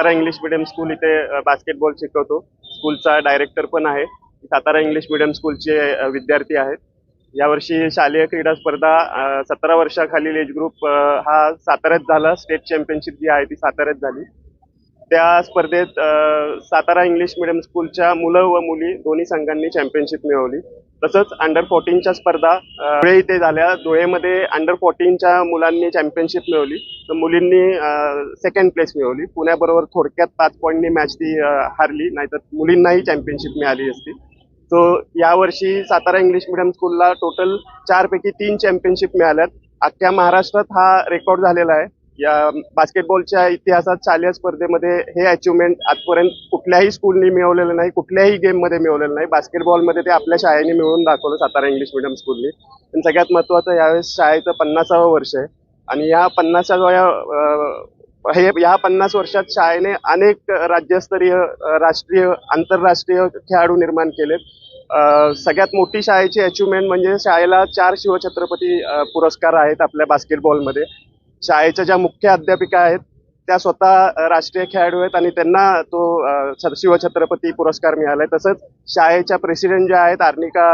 Satara English medium school इथे basketball शिकवतो. स्कूलचा director पण आहे. सातारा इंग्लिश मीडियम स्कूलचे विद्यार्थी आहेत. यावर्षी शालेय क्रीडा स्पर्धा 17 वर्षाखालील एज ग्रुप हा साताऱ्यात झाला. स्टेट चॅम्पियनशिप जी आहे ती साताऱ्यात झाली. त्या स्पर्धेत सातारा इंग्लिश मिडियम स्कूलच्या मुलं व मुली दोन्ही संघांनी चॅम्पियनशिप मिळवली. तसंच अंडर 14च्या स्पर्धा धुळे इथे झाल्या. धुळेमध्ये अंडर 14च्या मुलांनी चॅम्पियनशिप मिळवली, तर मुलींनी सेकंड प्लेस मिळवली. पुण्याबरोबर थोडक्यात 5 पॉईंटनी मॅच ती हारली, नाहीतर मुलींनाही चॅम्पियनशिप मिळाली असती. सो यावर्षी सातारा इंग्लिश मिडियम स्कूलला टोटल 4 पैकी 3 चॅम्पियनशिप मिळाल्यात. अख्ख्या महाराष्ट्रात हा रेकॉर्ड झालेला आहे. या बास्केटबॉलच्या इतिहासात शालेय स्पर्धेमध्ये हे अचिव्हमेंट आजपर्यंत कुठल्याही स्कूलनी मिळवलेलं नाही, कुठल्याही गेममध्ये मिळवलेलं नाही. बास्केटबॉलमध्ये ते आपल्या शाळेने मिळवून दाखवलं, सातारा इंग्लिश मिडियम स्कूलनी. पण सगळ्यात महत्त्वाचं यावेळेस शाळेचं 50वं वर्ष आहे आणि या 50 वर्षात शाळेने अनेक राज्यस्तरीय, राष्ट्रीय, आंतरराष्ट्रीय खेळाडू निर्माण केलेत. सगळ्यात मोठी शाळेची अचिव्हमेंट म्हणजे शाळेला 4 शिवछत्रपती पुरस्कार आहेत आपल्या बास्केटबॉलमध्ये. शाळेच्या ज्या मुख्य अध्यापिका आहेत त्या स्वतः राष्ट्रीय खेळाडू आहेत आणि त्यांना तो शिवछत्रपती पुरस्कार मिळालाय. तसंच शाळेच्या प्रेसिडेंट ज्या आहेत अर्निका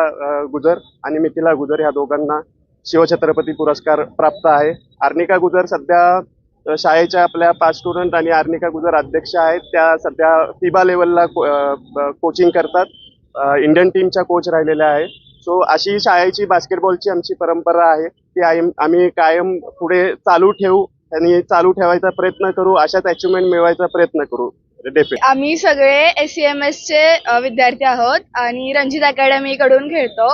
गुजर आणि मिथिला गुजर, ह्या दोघांना शिवछत्रपती पुरस्कार प्राप्त आहे. अर्निका गुजर सध्या शाळेच्या आपल्या 5 स्टुडंट आणि अर्निका गुजर अध्यक्ष आहेत. त्या सध्या फिबा लेवलला कोचिंग करतात, इंडियन टीमच्या कोच राहिलेल्या आहेत. सो अशी शाळेची बास्केटबॉलची आमची परंपरा आहे ती आम्ही कायम पुढे चालू ठेवू आणि चालू ठेवायचा प्रयत्न करू, अशाच अचिव्हमेंट मिळवायचा प्रयत्न करू. आम्ही सगळे SCMS चे विद्यार्थी आहोत आणि रणजित अकॅडमी कडून खेळतो.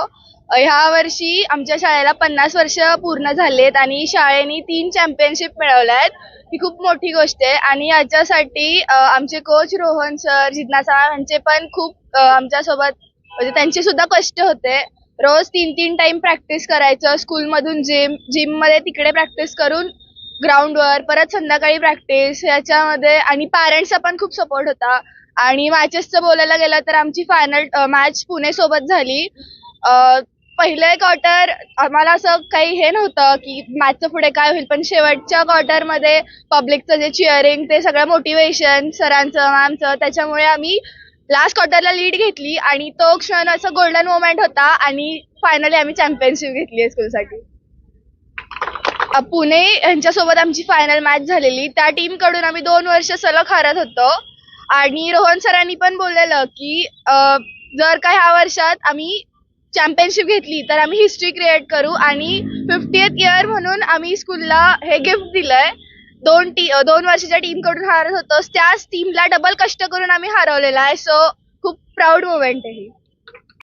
ह्या वर्षी आमच्या शाळेला 50 वर्ष पूर्ण झालेत आणि शाळेने 3 चॅम्पियनशिप मिळवल्या आहेत. ही खूप मोठी गोष्ट आहे आणि याच्यासाठी आमचे कोच रोहन सर, जिज्ञा सर यांचे पण खूप आमच्यासोबत म्हणजे त्यांचे सुद्धा कष्ट होते. रोज 3-3 टाइम प्रॅक्टिस करायचं, स्कूलमधून जिम मध्ये तिकडे प्रॅक्टिस करून ग्राउंडवर, परत संध्याकाळी प्रॅक्टिस याच्यामध्ये, आणि पॅरेंट्सचा पण खूप सपोर्ट होता. आणि मॅचेसचं बोलायला गेलं तर आमची फायनल मॅच पुणे सोबत झाली. पहिले क्वार्टर आम्हाला असं काही हे नव्हतं की मॅचचं पुढे काय होईल, पण शेवटच्या क्वार्टरमध्ये पब्लिकचं जे चिअरिंग, ते सगळं मोटिवेशन सरांचं, मॅमचं, त्याच्यामुळे आम्ही लास्ट क्वार्टरला लीड घेतली आणि तो क्षण असं गोल्डन मोमेंट होता आणि फायनली आम्ही चॅम्पियनशिप घेतली आहे स्कूलसाठी. पुणे यांच्यासोबत आमची फायनल मॅच झालेली, त्या टीम कडून आम्ही 2 वर्ष सलग हारत होतो आणि रोहन सरांनी पण बोललेलं की जर का ह्या वर्षात आम्ही चॅम्पियनशिप घेतली तर आम्ही हिस्ट्री क्रिएट करू आणि 50th इयर म्हणून आम्ही स्कूलला हे गिफ्ट दिलंय. 2 वर्षाच्या टीम कडून हारत होतो, त्याच टीमला डबल कष्ट करून आम्ही हरवलेला आहे. सो खूप प्राऊड मोमेंट आहे ही.